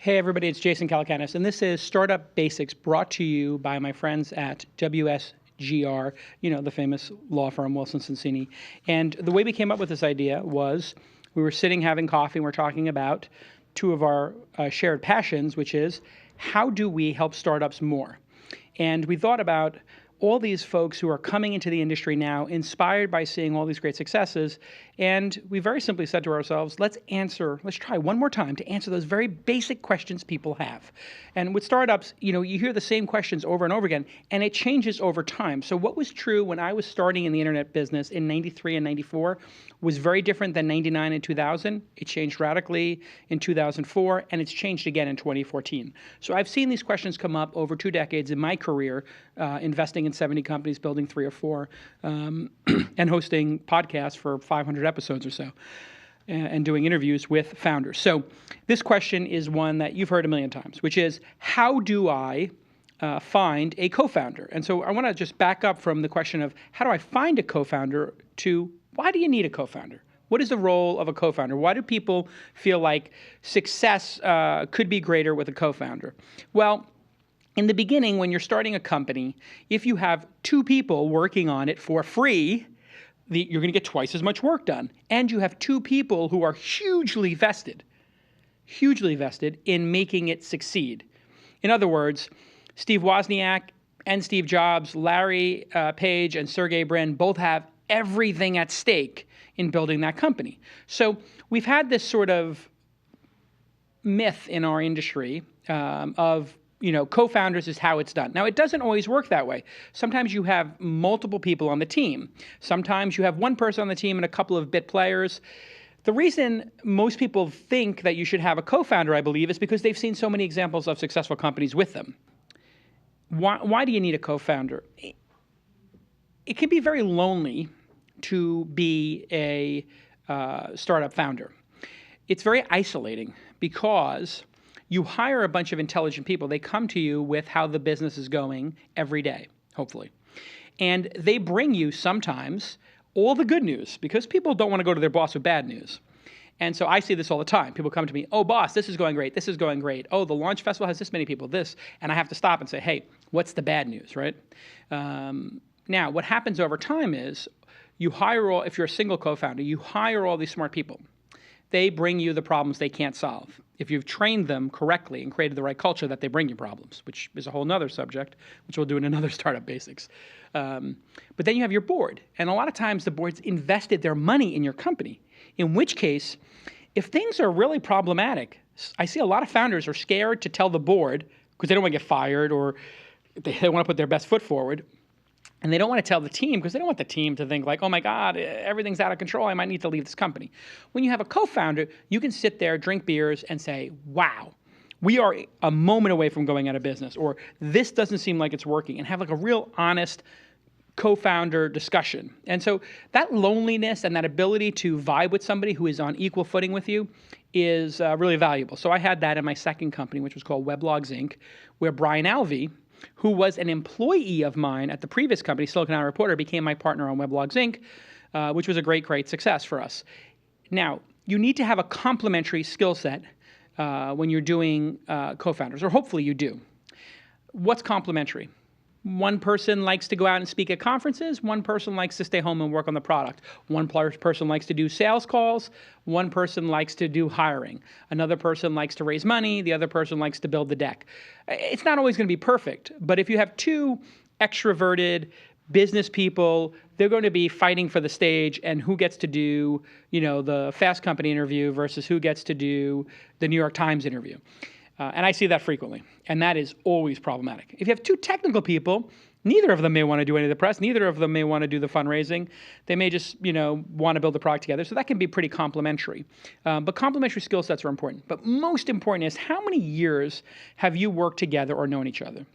Hey everybody, it's Jason Calacanis, and this is Startup Basics brought to you by my friends at WSGR, the famous law firm, Wilson Sonsini. And the way we came up with this idea was we were sitting having coffee and we're talking about two of our shared passions, which is how do we help startups more? And we thought about all these folks who are coming into the industry now, inspired by seeing all these great successes. And we very simply said to ourselves, let's try one more time to answer those very basic questions people have. And with startups, you hear the same questions over and over again, and it changes over time. So what was true when I was starting in the internet business in 93 and 94 was very different than 99 and 2000. It changed radically in 2004, and it's changed again in 2014. So I've seen these questions come up over 2 decades in my career, investing in 70 companies, building 3 or 4, and hosting podcasts for 500 episodes or so, and doing interviews with founders. So this question is one that you've heard a million times, which is, how do I find a co-founder? And so I want to just back up from the question of how do I find a co-founder to why do you need a co-founder? What is the role of a co-founder? Why do people feel like success could be greater with a co-founder? Well, in the beginning, when you're starting a company, if you have 2 people working on it for free, you're going to get twice as much work done. And you have 2 people who are hugely vested in making it succeed. In other words, Steve Wozniak and Steve Jobs, Larry Page and Sergey Brin both have everything at stake in building that company. So we've had this sort of myth in our industry of co-founders is how it's done. Now, it doesn't always work that way. Sometimes you have multiple people on the team. Sometimes you have one person on the team and a couple of bit players. The reason most people think that you should have a co-founder, I believe, is because they've seen so many examples of successful companies with them. Why do you need a co-founder? It can be very lonely to be a startup founder. It's very isolating because you hire a bunch of intelligent people. They come to you with how the business is going every day, hopefully. And they bring you sometimes all the good news because people don't want to go to their boss with bad news. And so I see this all the time. People come to me, oh, boss, this is going great. This is going great. Oh, the launch festival has this many people, this. And I have to stop and say, hey, what's the bad news, right? Now, what happens over time is if you're a single co-founder, you hire all these smart people. They bring you the problems they can't solve. If you've trained them correctly and created the right culture, that they bring you problems, which is a whole nother subject, which we'll do in another Startup Basics. But then you have your board. And a lot of times the board's invested their money in your company, in which case, if things are really problematic, I see a lot of founders are scared to tell the board because they don't want to get fired or they want to put their best foot forward. And they don't want to tell the team because they don't want the team to think like, oh my God, everything's out of control. I might need to leave this company. When you have a co-founder, you can sit there, drink beers, and say, wow, we are a moment away from going out of business, or this doesn't seem like it's working, and have like a real honest co-founder discussion. And so that loneliness and that ability to vibe with somebody who is on equal footing with you is really valuable. So I had that in my second company, which was called Weblogs Inc., where Brian Alvey, who was an employee of mine at the previous company, Silicon Valley Reporter, became my partner on Weblogs Inc., which was a great, great success for us. Now, you need to have a complementary skill set when you're doing co-founders, or hopefully you do. What's complementary? One person likes to go out and speak at conferences. One person likes to stay home and work on the product. One person likes to do sales calls. One person likes to do hiring. Another person likes to raise money. The other person likes to build the deck. It's not always going to be perfect, but if you have 2 extroverted business people, they're going to be fighting for the stage and who gets to do, the Fast Company interview versus who gets to do the New York Times interview. And I see that frequently, and that is always problematic. If you have 2 technical people, neither of them may want to do any of the press, neither of them may want to do the fundraising. They may just, want to build the product together. So that can be pretty complementary. But complementary skill sets are important. But most important is how many years have you worked together or known each other?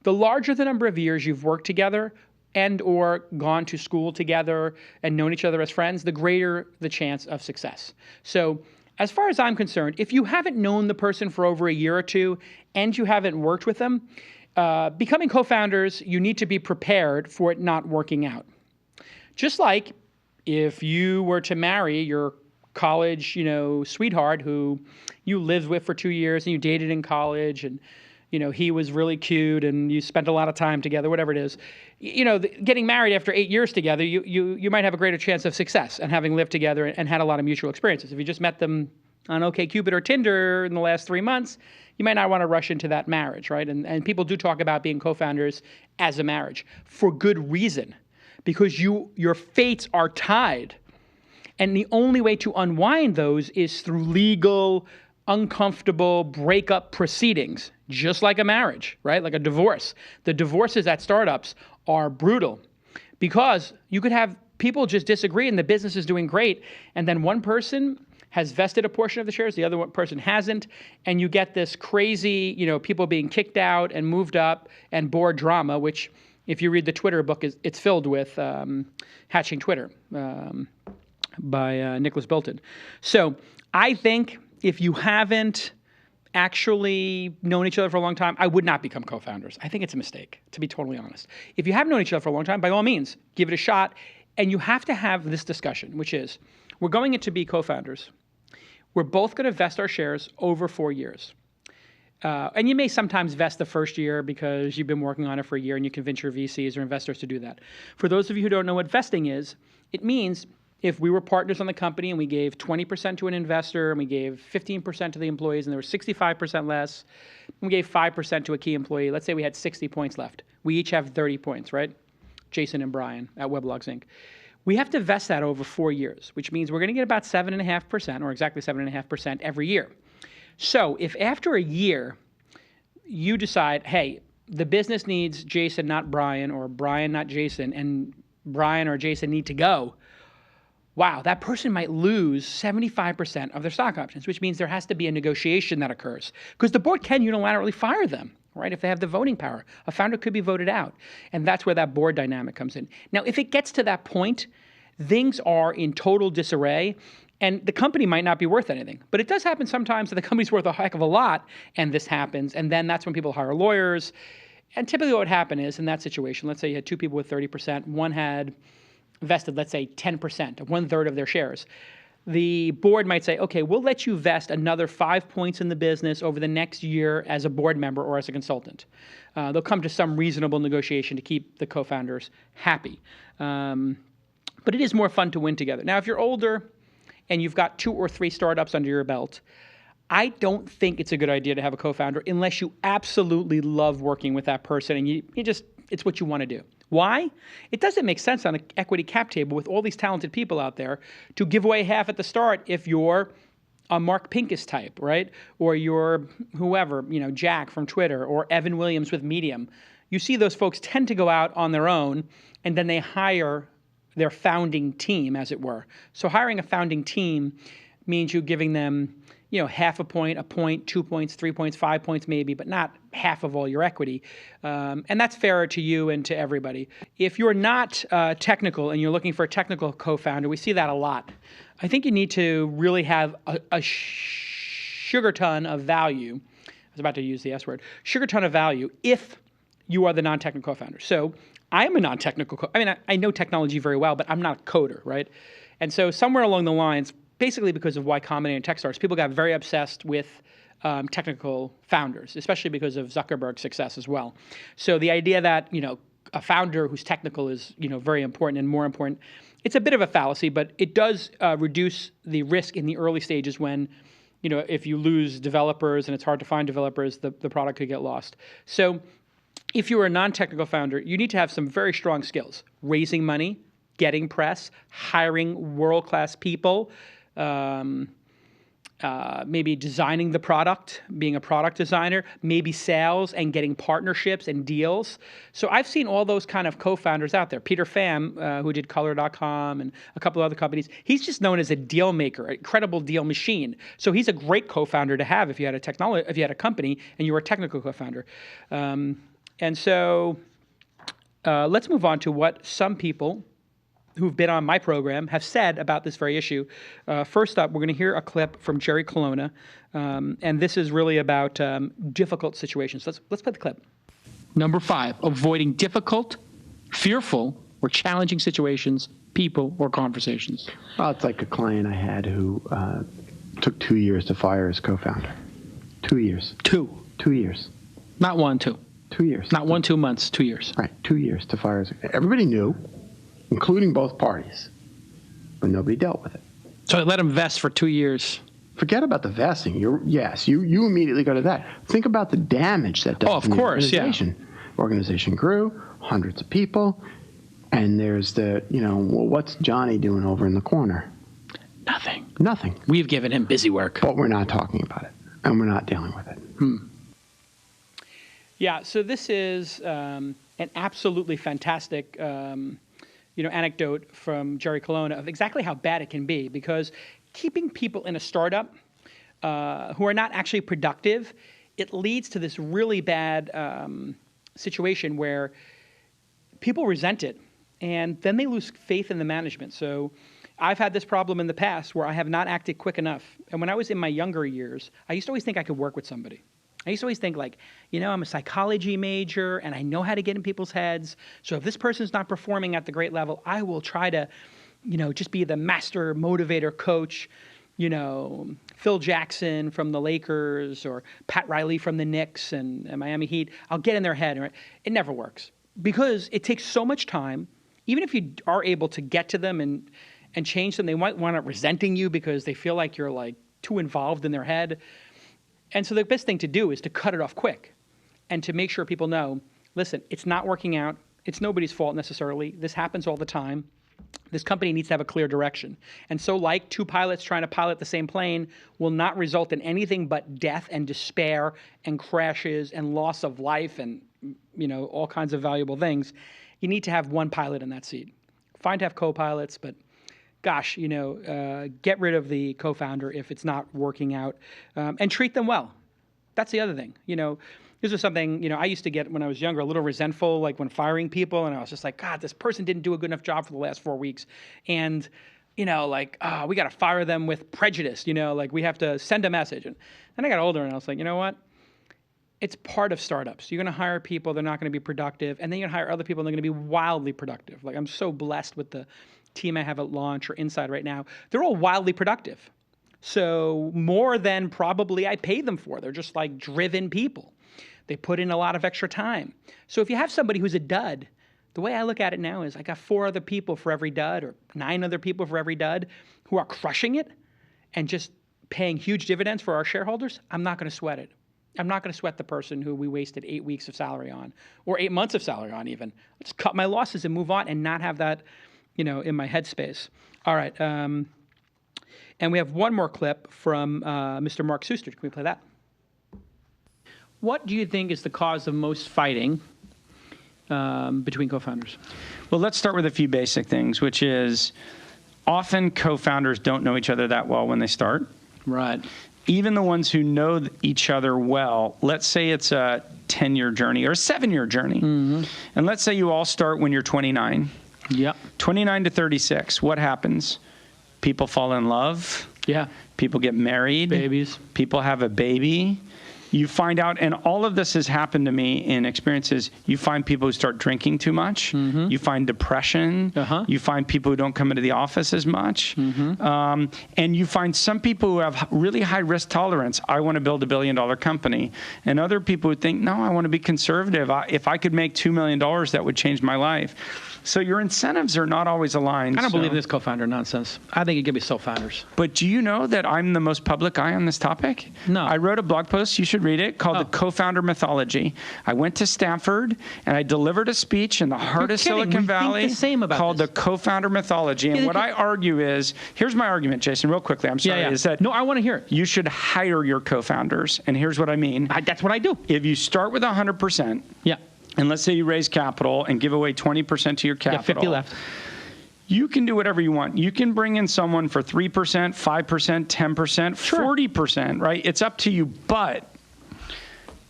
The larger the number of years you've worked together and or gone to school together and known each other as friends, the greater the chance of success. So as far as I'm concerned, if you haven't known the person for over a year or 2 and you haven't worked with them, becoming co-founders, you need to be prepared for it not working out. Just like if you were to marry your college, sweetheart who you lived with for 2 years and you dated in college, and he was really cute and you spent a lot of time together, whatever it is. Getting married after 8 years together, you might have a greater chance of success and having lived together and had a lot of mutual experiences. If you just met them on OkCupid or Tinder in the last 3 months, you might not want to rush into that marriage, right? And people do talk about being co-founders as a marriage for good reason, because your fates are tied. And the only way to unwind those is through legal, uncomfortable breakup proceedings, just like a marriage, right? Like a divorce. The divorces at startups are brutal because you could have people just disagree and the business is doing great, and then one person has vested a portion of the shares, the other one person hasn't, and you get this crazy, people being kicked out and moved up and board drama, which if you read the Twitter book, it's filled with Hatching Twitter by Nicholas Bilton. So I think if you haven't actually known each other for a long time, I would not become co-founders. I think it's a mistake, to be totally honest. If you have known each other for a long time, by all means, give it a shot. And you have to have this discussion, which is, we're going to be co-founders. We're both going to vest our shares over 4 years. And you may sometimes vest the first year because you've been working on it for a year and you convince your VCs or investors to do that. For those of you who don't know what vesting is, it means if we were partners on the company and we gave 20% to an investor and we gave 15% to the employees and there was 65% less, and we gave 5% to a key employee, let's say we had 60 points left. We each have 30 points, right? Jason and Brian at Weblogs Inc. We have to vest that over 4 years, which means we're going to get about 7.5%, or exactly 7.5% every year. So if after a year you decide, hey, the business needs Jason, not Brian, or Brian, not Jason, and Brian or Jason need to go, wow, that person might lose 75% of their stock options, which means there has to be a negotiation that occurs. Because the board can unilaterally fire them, right, if they have the voting power. A founder could be voted out. And that's where that board dynamic comes in. Now, if it gets to that point, things are in total disarray, and the company might not be worth anything. But it does happen sometimes that the company's worth a heck of a lot, and this happens. And then that's when people hire lawyers. And typically what would happen is, in that situation, let's say you had two people with 30%, one had vested, let's say, 10%, 1/3 of their shares. The board might say, okay, we'll let you vest another 5 points in the business over the next year as a board member or as a consultant. They'll come to some reasonable negotiation to keep the co-founders happy. But it is more fun to win together. Now, if you're older and you've got 2 or 3 startups under your belt, I don't think it's a good idea to have a co-founder unless you absolutely love working with that person and it's what you want to do. Why? It doesn't make sense on an equity cap table with all these talented people out there to give away half at the start if you're a Mark Pincus type, right? Or you're whoever, Jack from Twitter or Evan Williams with Medium. You see those folks tend to go out on their own and then they hire their founding team, as it were. So hiring a founding team means you giving them half a point, 2 points, 3 points, 5 points maybe, but not half of all your equity. And that's fairer to you and to everybody. If you're not technical and you're looking for a technical co-founder, we see that a lot. I think you need to really have a sugar ton of value. I was about to use the S word. Sugar ton of value if you are the non-technical co-founder. So I am a non-technical I know technology very well, but I'm not a coder, right? And so somewhere along the lines, basically because of Y Combinator and Techstars, people got very obsessed with technical founders, especially because of Zuckerberg's success as well. So the idea that, a founder who's technical is, very important and more important, it's a bit of a fallacy, but it does reduce the risk in the early stages when, if you lose developers and it's hard to find developers, the product could get lost. So if you're a non-technical founder, you need to have some very strong skills: raising money, getting press, hiring world-class people, maybe designing the product, being a product designer, maybe sales and getting partnerships and deals. So I've seen all those kind of co-founders out there. Peter Pham, who did Color.com and a couple of other companies, he's just known as a deal maker, a credible deal machine. So he's a great co-founder to have if you had a company and you were a technical co-founder. And so let's move on to what some people who've been on my program have said about this very issue. First up, we're going to hear a clip from Jerry Colonna, and this is really about difficult situations. Let's play the clip. Number 5, avoiding difficult, fearful, or challenging situations people or conversations? Well, it's like a client I had who took 2 years to fire his co-founder. 2 years. 2 years. Not 1, 2. 2 years. Not 1, 2 months, 2 years. Right, 2 years to fire his. Everybody knew, including both parties, but nobody dealt with it. So I let him vest for 2 years. Forget about the vesting. You immediately go to that. Think about the damage that does. Oh, of course, organization. Yeah. Organization grew, hundreds of people, and there's the, well, what's Johnny doing over in the corner? Nothing. We've given him busy work. But we're not talking about it, and we're not dealing with it. Yeah, so this is an absolutely fantastic anecdote from Jerry Colonna of exactly how bad it can be, because keeping people in a startup who are not actually productive, it leads to this really bad situation where people resent it, and then they lose faith in the management. So I've had this problem in the past where I have not acted quick enough. And when I was in my younger years, I used to always think I could work with somebody. I used to always think like, I'm a psychology major and I know how to get in people's heads. So if this person's not performing at the great level, I will try to, just be the master motivator coach, Phil Jackson from the Lakers or Pat Riley from the Knicks and Miami Heat. I'll get in their head. Right? It never works because it takes so much time. Even if you are able to get to them and change them, they might wind up resenting you because they feel like you're like too involved in their head. And so the best thing to do is to cut it off quick and to make sure people know, listen, it's not working out. It's nobody's fault necessarily. This happens all the time. This company needs to have a clear direction. And so like two pilots trying to pilot the same plane will not result in anything but death and despair and crashes and loss of life and, all kinds of valuable things. You need to have one pilot in that seat. Fine to have co-pilots, but gosh, get rid of the co-founder if it's not working out, and treat them well. That's the other thing. This was something, I used to get when I was younger, a little resentful, like when firing people, and I was just like, God, this person didn't do a good enough job for the last 4 weeks. And, we got to fire them with prejudice, like we have to send a message. And then I got older and I was like, you know what? It's part of startups. You're going to hire people, they're not going to be productive, and then you're going to hire other people, and they're going to be wildly productive. Like I'm so blessed with the team I have at launch or inside right now. They're all wildly productive. So more than probably I pay them for. They're just like driven people. They put in a lot of extra time. So if you have somebody who's a dud, the way I look at it now is I got 4 other people for every dud or 9 other people for every dud who are crushing it and just paying huge dividends for our shareholders. I'm not going to sweat it. I'm not going to sweat the person who we wasted 8 weeks of salary on or 8 months of salary on even. I'll just cut my losses and move on and not have that, in my headspace. All right. And we have one more clip from Mr. Mark Suster. Can we play that? What do you think is the cause of most fighting between co-founders? Well, let's start with a few basic things, which is often co-founders don't know each other that well when they start. Right. Even the ones who know each other well, let's say it's a 10-year journey or a 7-year journey. Mm-hmm. And let's say you all start when you're 29. Yep. 29 to 36, what happens? People fall in love. Yeah. People get married. Babies. People have a baby. You find out, and all of this has happened to me in experiences, you find people who start drinking too much. Mm-hmm. You find depression. Uh-huh. You find people who don't come into the office as much. Mm-hmm. And you find some people who have really high risk tolerance. I want to build $1 billion company. And other people who think, no, I want to be conservative. If I could make $2 million, that would change my life. So your incentives are not always aligned. I don't believe this co-founder nonsense. I think it could be self-founders. But do you know that I'm the most public guy on this topic? No. I wrote a blog post, you should read it, called The Co-Founder Mythology. I went to Stanford and I delivered a speech in the heart of Silicon Valley called The Co-Founder Mythology. And what I argue is, here's my argument, Jason, real quickly. I'm sorry. Is that no, I want to hear it. You should hire your co-founders. And here's what I mean. That's what I do. If you start with 100%. Yeah. And let's say you raise capital and give away 20% to your capital. Yeah, 50 left. You can do whatever you want. You can bring in someone for 3%, 5%, 10%, sure. 40%, right? It's up to you, but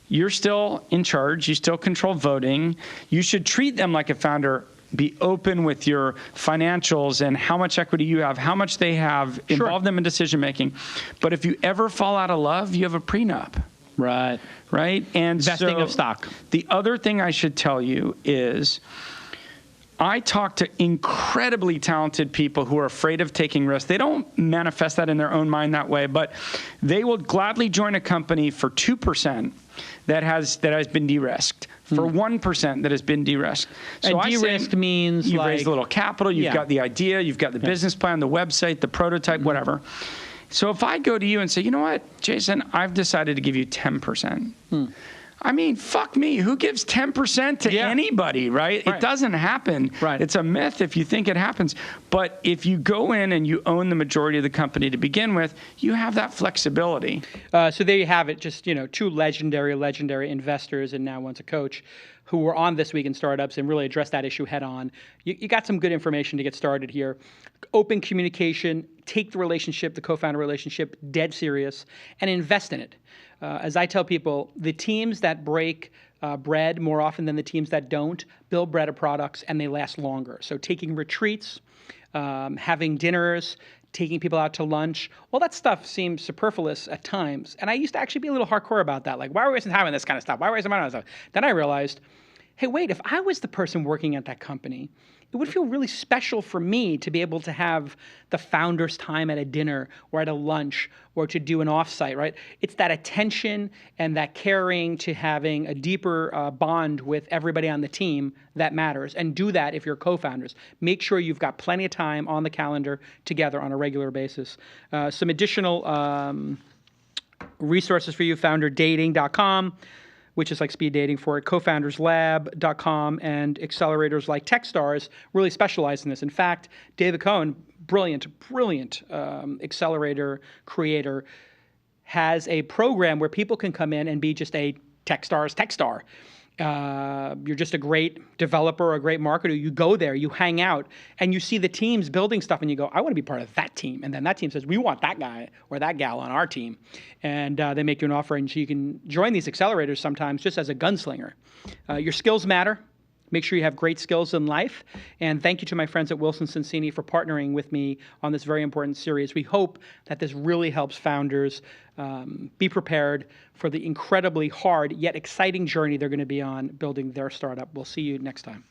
you're still in charge. You still control voting. You should treat them like a founder. Be open with your financials and how much equity you have, how much they have, involve them in decision making. But if you ever fall out of love, you have a prenup. Right. Right? And vesting of stock. The other thing I should tell you is I talk to incredibly talented people who are afraid of taking risks. They don't manifest that in their own mind that way, but they will gladly join a company for 2% that has been de-risked, for 1% that has been de-risked. So and de-risked means you've raised a little capital, you've got the idea, you've got the business plan, the website, the prototype, whatever. So if I go to you and say, you know what, Jason, I've decided to give you 10%. I mean, fuck me. Who gives 10% to anybody, right? It doesn't happen. Right. It's a myth if you think it happens. But if you go in and you own the majority of the company to begin with, you have that flexibility. So there you have it. Just, two legendary investors, and now one's a coach, who were on This Week in Startups and really addressed that issue head on. You got some good information to get started here. Open communication, take the relationship, the co-founder relationship, dead serious, and invest in it. As I tell people, the teams that break bread more often than the teams that don't build better products, and they last longer. So taking retreats, having dinners, taking people out to lunch, all that stuff seems superfluous at times. And I used to actually be a little hardcore about that. Like, why are we wasting time on this kind of stuff? Why are we wasting time on this stuff? Then I realized, hey, wait, if I was the person working at that company, it would feel really special for me to be able to have the founder's time at a dinner or at a lunch or to do an offsite, right? It's that attention and that caring to having a deeper bond with everybody on the team that matters. And do that if you're co-founders. Make sure you've got plenty of time on the calendar together on a regular basis. Some additional resources for you, founderdating.com, which is like speed dating for it, cofounderslab.com, and accelerators like Techstars really specialize in this. In fact, David Cohen, brilliant accelerator creator, has a program where people can come in and be just a Techstar. You're just a great developer or a great marketer. You go there, you hang out, and you see the teams building stuff, and you go, I want to be part of that team. And then that team says, we want that guy or that gal on our team. And they make you an offer, and so you can join these accelerators sometimes just as a gunslinger. Your skills matter. Make sure you have great skills in life. And thank you to my friends at Wilson Sonsini for partnering with me on this very important series. We hope that this really helps founders be prepared for the incredibly hard yet exciting journey they're going to be on building their startup. We'll see you next time.